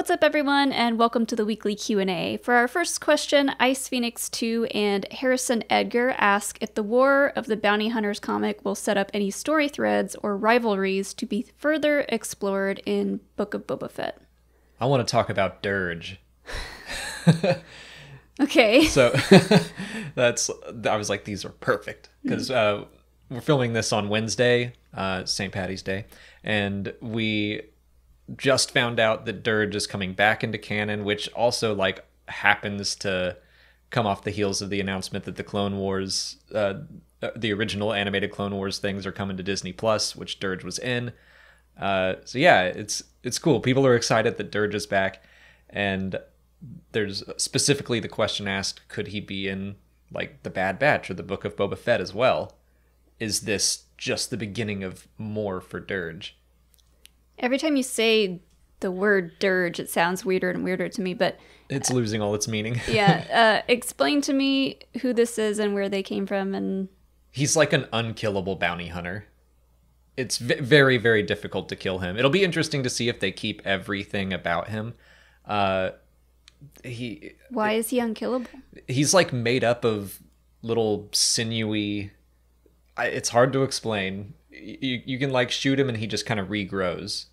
What's up, everyone, and welcome to the weekly Q&A. For our first question, Ice Phoenix 2 and Harrison Edgar ask if the War of the Bounty Hunters comic will set up any story threads or rivalries to be further explored in Book of Boba Fett. I want to talk about Durge. Okay. So I was like, these are perfect because we're filming this on Wednesday, St. Paddy's Day, and we just found out that Durge is coming back into canon, which also like happens to come off the heels of the announcement that the Clone Wars, the original animated Clone Wars things are coming to Disney Plus, which Durge was in. So yeah, it's cool. People are excited that Durge is back, and there's specifically the question asked, could he be in like the Bad Batch or the Book of Boba Fett as well? Is this just the beginning of more for Durge? Every time you say the word Durge, it sounds weirder and weirder to me, but... It's losing all its meaning. Yeah, explain to me who this is and where they came from, and... He's like an unkillable bounty hunter. It's very, very difficult to kill him. It'll be interesting to see if they keep everything about him. Why is he unkillable? He's like made up of little sinewy... It's hard to explain. You can like shoot him and he just kind of regrows.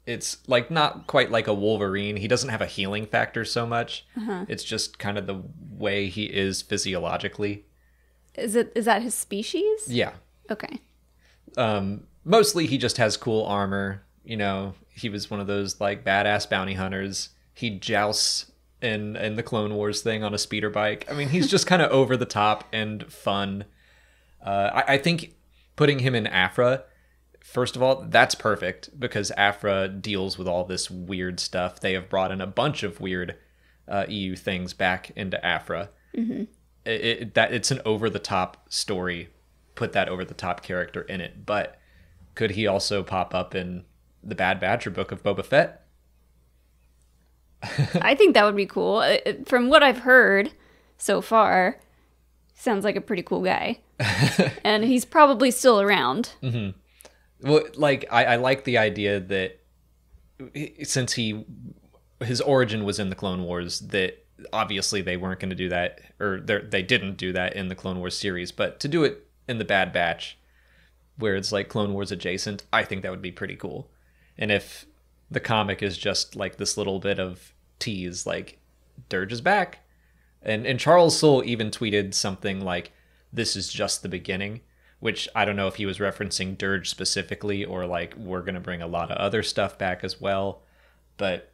It's like not quite like a Wolverine. He doesn't have a healing factor so much. Uh-huh. It's just kind of the way he is physiologically. Is that his species? Yeah. Okay. Mostly he just has cool armor. You know, he was one of those like badass bounty hunters. He jousts in the Clone Wars thing on a speeder bike. I mean, he's just kind of over the top and fun. I think putting him in Afra, first of all, that's perfect because Afra deals with all this weird stuff. They have brought in a bunch of weird EU things back into Afra. Mm-hmm. It's an over-the-top story. Put that over-the-top character in it. But could he also pop up in the Bad Batch or Book of Boba Fett? I think that would be cool. From what I've heard so far, sounds like a pretty cool guy. And he's probably still around. Mm-hmm. Well, like, I like the idea that since his origin was in the Clone Wars, that obviously they weren't going to do that, or they didn't do that in the Clone Wars series, but to do it in the Bad Batch, where it's like Clone Wars adjacent, I think that would be pretty cool. And if the comic is just like this little bit of tease, like, Durge is back. And Charles Soule even tweeted something like, this is just the beginning, which I don't know if he was referencing Durge specifically or like we're going to bring a lot of other stuff back as well. But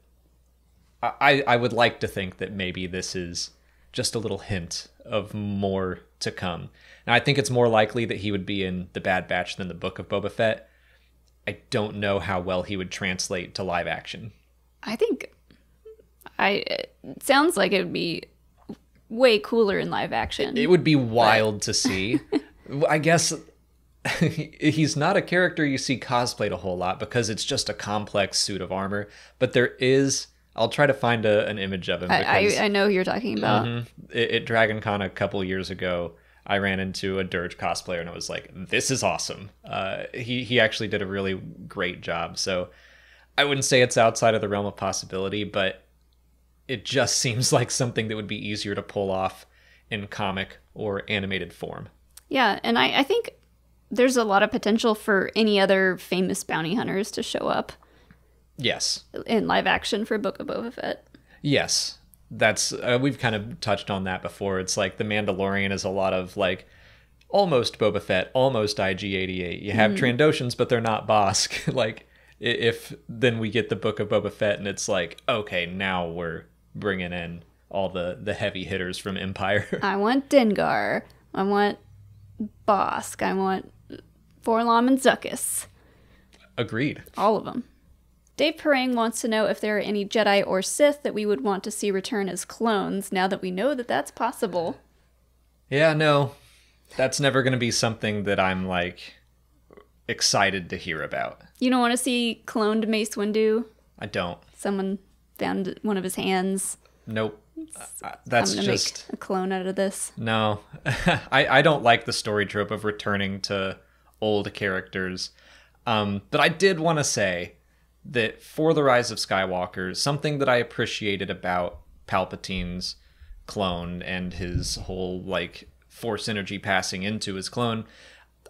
I would like to think that maybe this is just a little hint of more to come. Now, I think it's more likely that he would be in the Bad Batch than the Book of Boba Fett. I don't know how well he would translate to live action. I think it sounds like it would be way cooler in live action. It would be wild to see. I guess he's not a character you see cosplayed a whole lot because it's just a complex suit of armor. But there is... I'll try to find an image of him. I know who you're talking about. Mm-hmm. At Dragon Con a couple years ago, I ran into a Durge cosplayer and I was like, this is awesome. He actually did a really great job. So I wouldn't say it's outside of the realm of possibility, but it just seems like something that would be easier to pull off in comic or animated form. Yeah, and I think there's a lot of potential for any other famous bounty hunters to show up. Yes. In live action for Book of Boba Fett. Yes. That's we've kind of touched on that before. It's like The Mandalorian is a lot of like almost Boba Fett, almost IG-88. You have Trandoshans, but they're not Bosk. Like if then we get the Book of Boba Fett and it's like, okay, now we're bringing in all the heavy hitters from Empire. I want Dengar. I want Bosk. I want Forlom and Zuckuss. Agreed. All of them. Dave Perang wants to know if there are any Jedi or Sith that we would want to see return as clones now that we know that that's possible. Yeah, no. That's never going to be something that I'm, like, excited to hear about. You don't want to see cloned Mace Windu? I don't. Someone found one of his hands. Nope. That's I'm gonna make a clone out of this. No. I don't like the story trope of returning to old characters. But I did want to say that for the Rise of Skywalker, something that I appreciated about Palpatine's clone and his whole like force energy passing into his clone,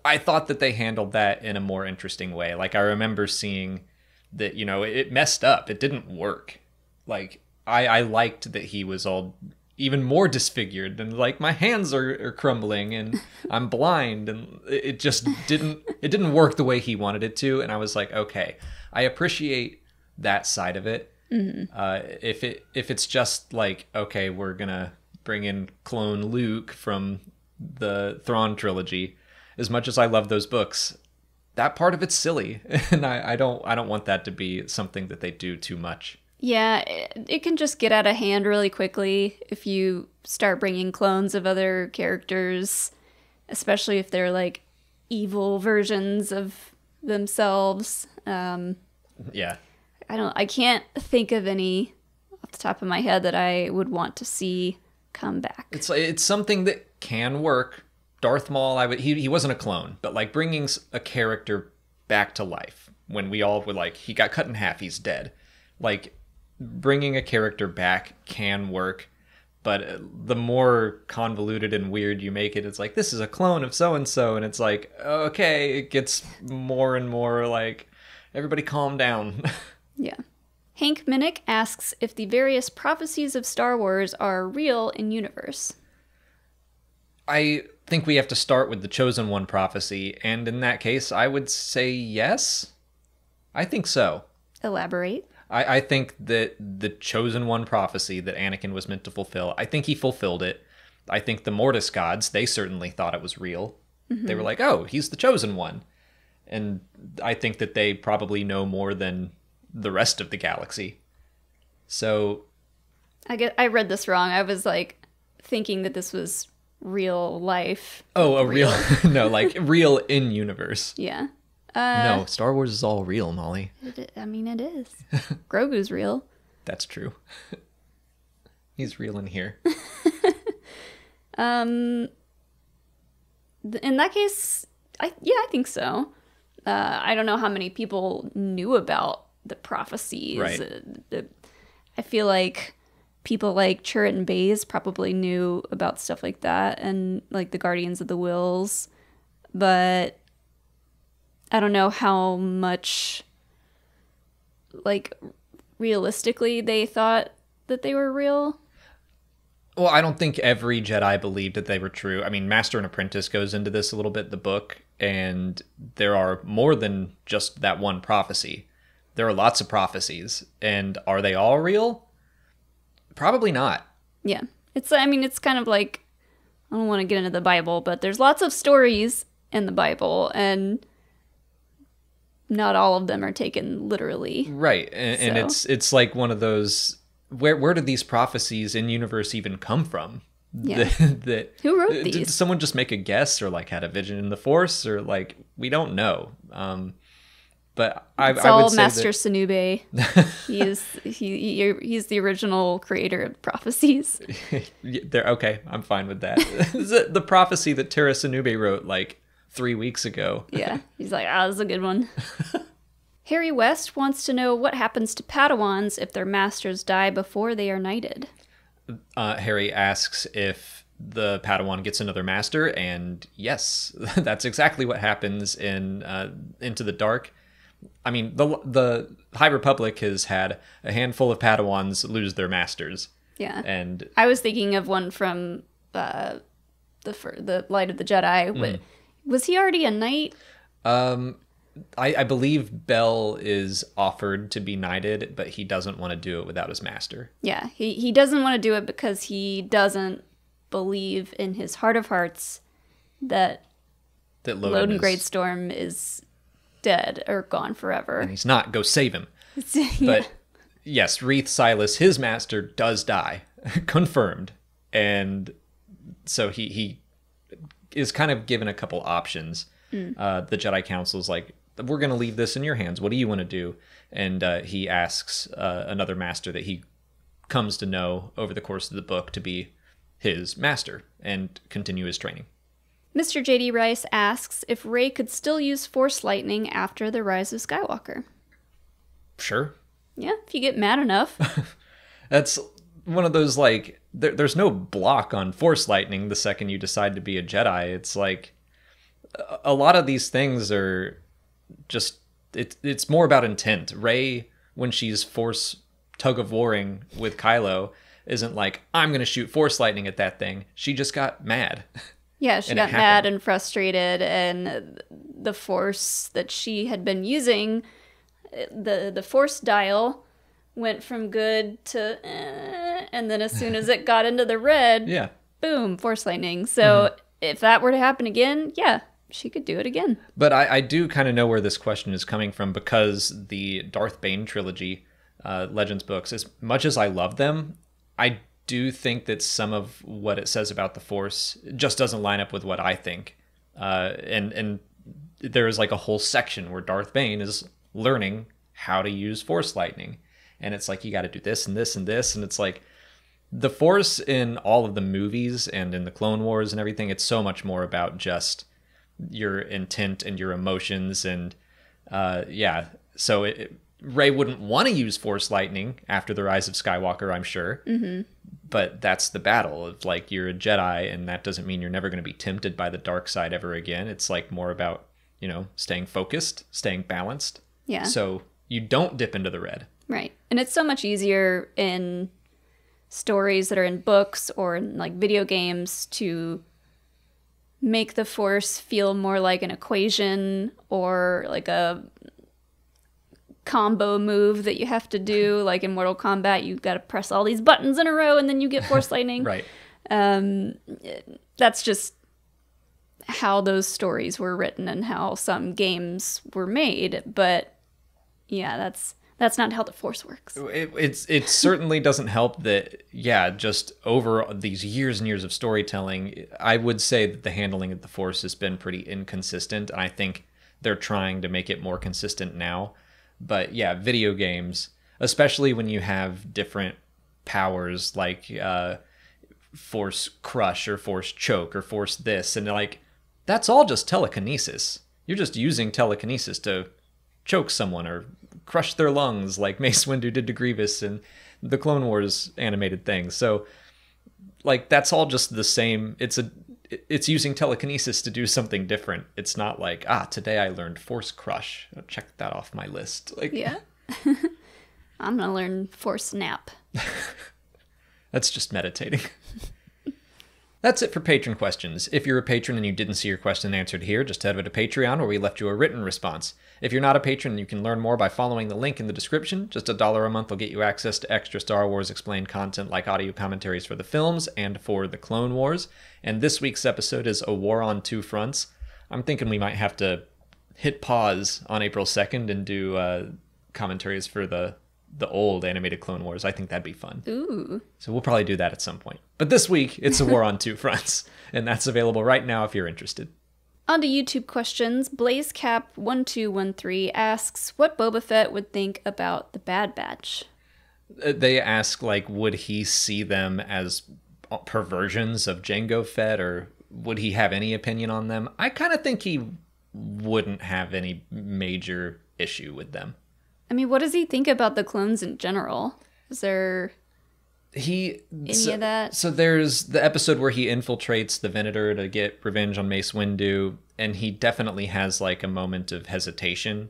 I thought that they handled that in a more interesting way. Like I remember seeing that, you know, it messed up. It didn't work. Like I liked that he was all even more disfigured and like my hands are crumbling and I'm blind, and it just didn't work the way he wanted it to. And I was like, okay, I appreciate that side of it. If it's just like, okay, we're gonna bring in clone Luke from the Thrawn trilogy, as much as I love those books, that part of it's silly, and I don't want that to be something that they do too much. Yeah, it can just get out of hand really quickly if you start bringing clones of other characters, especially if they're like evil versions of themselves. Yeah. I can't think of any off the top of my head that I would want to see come back. It's something that can work. Darth Maul, he wasn't a clone, but like bringing a character back to life when we all were like, he got cut in half, he's dead. Like, bringing a character back can work, but the more convoluted and weird you make it, it's like, this is a clone of so-and-so, and it's like, okay, it gets more and more like, everybody calm down. Yeah. Hank Minnick asks if the various prophecies of Star Wars are real in universe. I think we have to start with the Chosen One prophecy, and in that case, I would say yes. I think so. Elaborate. I think that the Chosen One prophecy that Anakin was meant to fulfill, I think he fulfilled it. I think the Mortis gods, they certainly thought it was real. Mm-hmm. They were like, oh, he's the Chosen One. And I think that they probably know more than the rest of the galaxy. So I read this wrong. I was like thinking that this was real life. Oh, real no, like real in universe. Yeah. No, Star Wars is all real, Molly. It is. Grogu's real. That's true. He's real in here. In that case, I think so. I don't know how many people knew about the prophecies. Right. I feel like people like Chirrut and Baze probably knew about stuff like that, and like the Guardians of the Whills, but I don't know how much like realistically they thought that they were real. Well, I don't think every Jedi believed that they were true. I mean, Master and Apprentice goes into this a little bit in the book, and there are more than just that one prophecy. There are lots of prophecies, and are they all real? Probably not. Yeah. It's kind of like, I don't want to get into the Bible, but there's lots of stories in the Bible, and not all of them are taken literally. Right. And it's like one of those, where did these prophecies in universe even come from? Yeah. Who wrote these? Did someone just make a guess, or like had a vision in the Force, or like, we don't know. But I would say Master Sanube. He's the original creator of prophecies. Okay, I'm fine with that. The prophecy that Tara Sanube wrote like 3 weeks ago. Yeah, he's like, this is a good one. Harry West wants to know what happens to Padawans if their masters die before they are knighted. Harry asks if the Padawan gets another master, and yes, that's exactly what happens in Into the Dark. I mean, the High Republic has had a handful of Padawans lose their masters. Yeah, and I was thinking of one from the Light of the Jedi. Was he already a knight? I believe Bell is offered to be knighted, but he doesn't want to do it without his master. Yeah, he doesn't want to do it because he doesn't believe in his heart of hearts that Loden Greatstorm is dead or gone forever. And he's not. Go save him. Yeah. But yes, Reath Silas, his master, does die. Confirmed. And so he is kind of given a couple options. The Jedi Council's like, we're going to leave this in your hands. What do you want to do? And he asks another master that he comes to know over the course of the book to be his master and continue his training. Mr. J.D. Rice asks if Rey could still use Force lightning after the Rise of Skywalker. Sure. Yeah, if you get mad enough. That's one of those, like, there's no block on Force lightning the second you decide to be a Jedi. It's like, a lot of these things are just, it's more about intent. Rey, when she's Force tug-of-warring with Kylo, isn't like, I'm going to shoot Force lightning at that thing. She just got mad. Yeah, she got mad and frustrated, and the Force that she had been using, the Force dial went from good to and then as soon as it got into the red, yeah, boom, Force lightning. So if that were to happen again, yeah, she could do it again. But I do kind of know where this question is coming from, because the Darth Bane trilogy, Legends books, as much as I love them, I do think that some of what it says about the Force just doesn't line up with what I think. And there is like a whole section where Darth Bane is learning how to use Force lightning. And it's like, you got to do this and this and this. And it's like, the Force in all of the movies and in the Clone Wars and everything, it's so much more about just your intent and your emotions. And yeah, so Rey wouldn't want to use Force lightning after the Rise of Skywalker, I'm sure. But that's the battle of, like, you're a Jedi, and that doesn't mean you're never going to be tempted by the dark side ever again. It's like more about, you know, staying focused, staying balanced. Yeah. So you don't dip into the red. Right. And it's so much easier in stories that are in books or in, like, video games to make the Force feel more like an equation or like a combo move that you have to do. Like in Mortal Kombat, you've got to press all these buttons in a row and then you get Force lightning. Right. That's just how those stories were written and how some games were made. But yeah, that's not how the Force works. It certainly doesn't help that, yeah, just over these years and years of storytelling, I would say that the handling of the Force has been pretty inconsistent, and I think they're trying to make it more consistent now. But yeah, video games, especially when you have different powers like Force Crush or Force Choke or Force this, and like, that's all just telekinesis. You're just using telekinesis to choke someone or crush their lungs like Mace Windu did to Grievous in the Clone Wars animated thing. So, like, that's all just the same. It's using telekinesis to do something different. It's not like, today I learned Force Crush. I'll check that off my list. Like, yeah. I'm going to learn Force Nap. That's just meditating. That's it for patron questions. If you're a patron and you didn't see your question answered here, just head over to Patreon where we left you a written response. If you're not a patron, you can learn more by following the link in the description. Just $1 a month will get you access to extra Star Wars Explained content like audio commentaries for the films and for the Clone Wars. And this week's episode is A War on Two Fronts. I'm thinking we might have to hit pause on April 2nd and do commentaries for the old animated Clone Wars. I think that'd be fun. Ooh. So we'll probably do that at some point. But this week, it's A War on Two Fronts. And that's available right now if you're interested. On to YouTube questions. BlazeCap1213 asks what Boba Fett would think about the Bad Batch. They ask, like, would he see them as perversions of Jango Fett, or would he have any opinion on them? I kind of think he wouldn't have any major issue with them. I mean, what does he think about the clones in general? Is there any of that? So there's the episode where he infiltrates the Venator to get revenge on Mace Windu, and he definitely has like a moment of hesitation.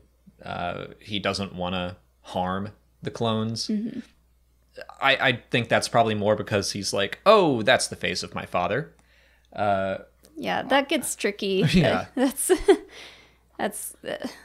He doesn't want to harm the clones. Mm-hmm. I think that's probably more because he's like, oh, that's the face of my father. Yeah, that gets tricky. Yeah. That's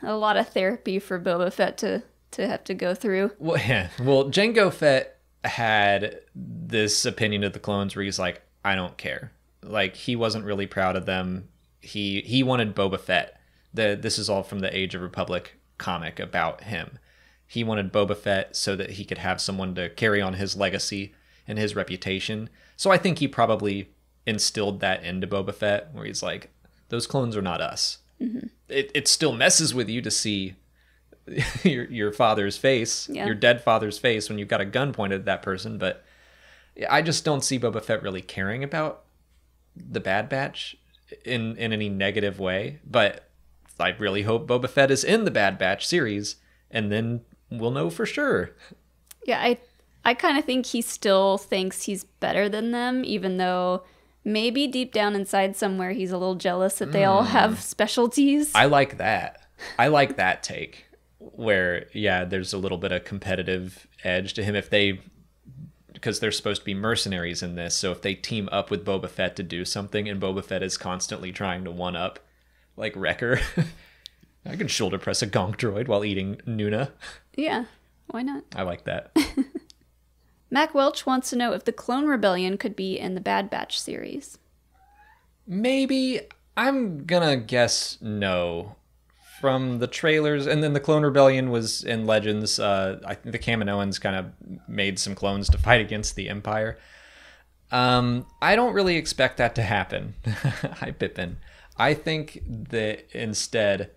a lot of therapy for Boba Fett to have to go through. Well, yeah. Well, Jango Fett had this opinion of the clones where he's like, I don't care. Like, he wasn't really proud of them. He wanted Boba Fett. This is all from the Age of Republic comic about him. He wanted Boba Fett so that he could have someone to carry on his legacy and his reputation. So I think he probably instilled that into Boba Fett, where he's like, those clones are not us. Mm-hmm. It still messes with you to see your father's face, your dead father's face, when you've got a gun pointed at that person. But I just don't see Boba Fett really caring about the Bad Batch in any negative way. But I really hope Boba Fett is in the Bad Batch series, and then we'll know for sure. Yeah, I kind of think he still thinks he's better than them, even though maybe deep down inside somewhere he's a little jealous that they all have specialties. I like that. I like that take where, yeah, there's a little bit of competitive edge to him because they're supposed to be mercenaries in this. So if they team up with Boba Fett to do something and Boba Fett is constantly trying to one up like Wrecker, I can shoulder press a gonk droid while eating Nuna. Yeah, why not? I like that. Mac Welch wants to know if the Clone Rebellion could be in the Bad Batch series. Maybe. I'm gonna guess no. From the trailers, and then the Clone Rebellion was in Legends. I think the Kaminoans kind of made some clones to fight against the Empire. I don't really expect that to happen. Hi, Pippin. I think that instead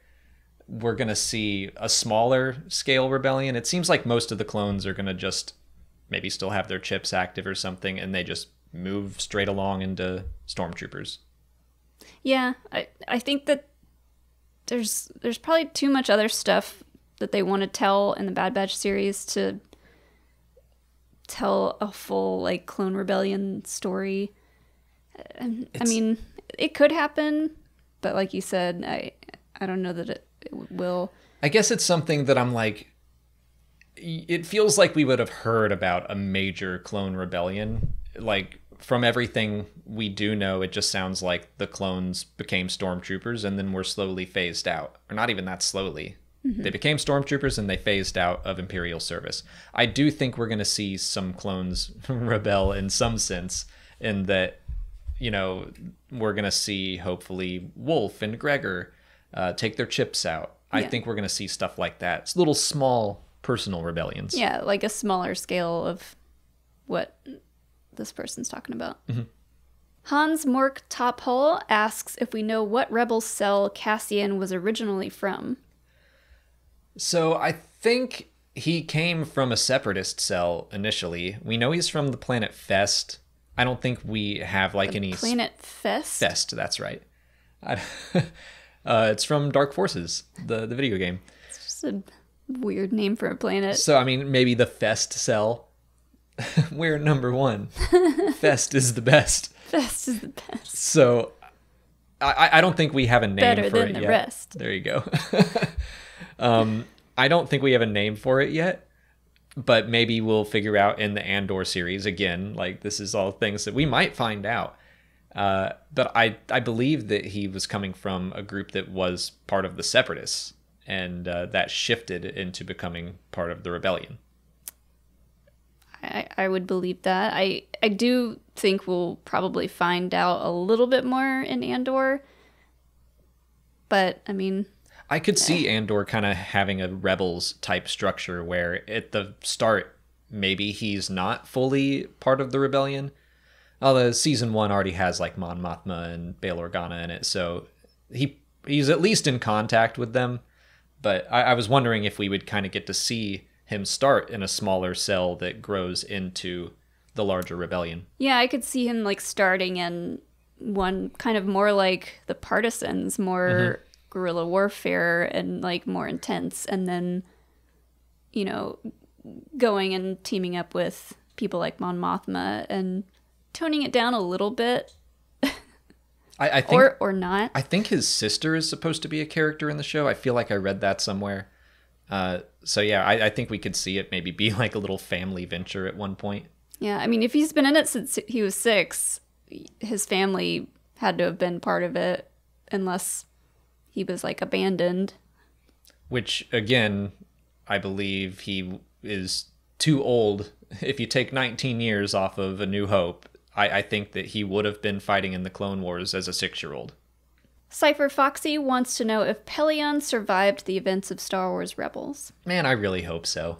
we're going to see a smaller scale rebellion. It seems like most of the clones are going to just maybe still have their chips active or something, and they just move straight along into stormtroopers. Yeah, I think that there's probably too much other stuff that they want to tell in the Bad Batch series to tell a full like Clone Rebellion story. I mean, it could happen, but like you said, I don't know that it will. I guess it's something that I'm like, it feels like we would have heard about a major Clone Rebellion. Like, from everything we do know, it just sounds like the clones became stormtroopers and then were slowly phased out. Or not even that slowly. Mm-hmm. They became stormtroopers and they phased out of Imperial service. I do think we're going to see some clones rebel in some sense, in that, you know, we're going to see, hopefully, Wolf and Gregor take their chips out. I think we're going to see stuff like that. It's little small personal rebellions. Yeah, like a smaller scale of what this person's talking about. Mm-hmm. Hans Mork Tophole asks if we know what rebel cell Cassian was originally from. So I think he came from a separatist cell initially. We know he's from the planet Fest. I don't think we have like any... Planet Fest? Fest, that's right. It's from Dark Forces, the video game. It's just a weird name for a planet. So, I mean, maybe the Fest cell. We're number one. Fest is the best. Fest is the best. So, I don't think we have a name Better for than it the yet. rest. There you go. I don't think we have a name for it yet, but maybe we'll figure out in the Andor series again. Like, this is all things that we might find out. But I believe that he was coming from a group that was part of the Separatists, and that shifted into becoming part of the rebellion. I would believe that. I do think we'll probably find out a little bit more in Andor. But, I mean... I could see Andor kind of having a Rebels type structure where at the start, maybe he's not fully part of the rebellion. Although season 1 already has like Mon Mothma and Bail Organa in it, so he's at least in contact with them. But I was wondering if we would kind of get to see him start in a smaller cell that grows into the larger rebellion. Yeah, I could see him like starting in one kind of more like the Partisans, more guerrilla warfare and like more intense, and then, you know, going and teaming up with people like Mon Mothma and toning it down a little bit. I think, or not. I think his sister is supposed to be a character in the show. I feel like I read that somewhere. So yeah, I think we could see it maybe be like a little family venture at one point. Yeah, I mean, if he's been in it since he was 6, his family had to have been part of it, unless he was like abandoned. Which, again, I believe he is too old. If you take 19 years off of A New Hope, I think that he would have been fighting in the Clone Wars as a 6-year-old. Cypher Foxy wants to know if Pelion survived the events of Star Wars Rebels. Man, I really hope so.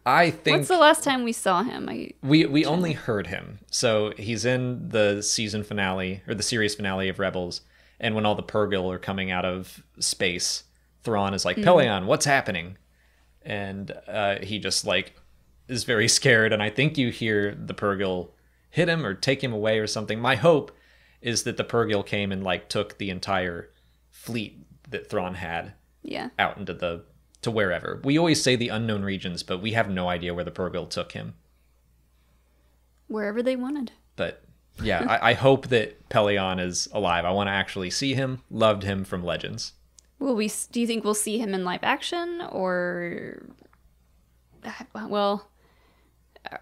I think... What's the last time we saw him? We only heard him. So he's in the season finale, or the series finale of Rebels, and when all the Purrgil are coming out of space, Thrawn is like, Pelion, what's happening? And he just like is very scared, and I think you hear the Purrgil hit him or take him away or something. My hope is that the Purrgil came and like took the entire fleet that Thrawn had out into the to wherever. We always say the unknown regions, but we have no idea where the Purrgil took him. Wherever they wanted. But yeah, I hope that Pelion is alive. I want to actually see him. Loved him from Legends. Do you think we'll see him in live action, or... Well,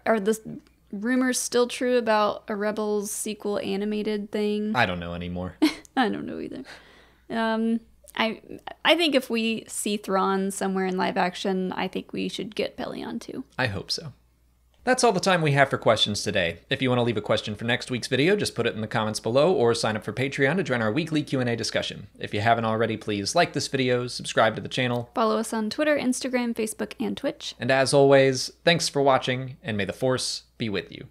are the rumors still true about a Rebels sequel animated thing? I don't know anymore. I don't know either. I think if we see Thrawn somewhere in live action, I think we should get Pelion too. I hope so. That's all the time we have for questions today. If you want to leave a question for next week's video, just put it in the comments below or sign up for Patreon to join our weekly Q&A discussion. If you haven't already, please like this video, subscribe to the channel. Follow us on Twitter, Instagram, Facebook, and Twitch. And as always, thanks for watching, and may the Force be with you.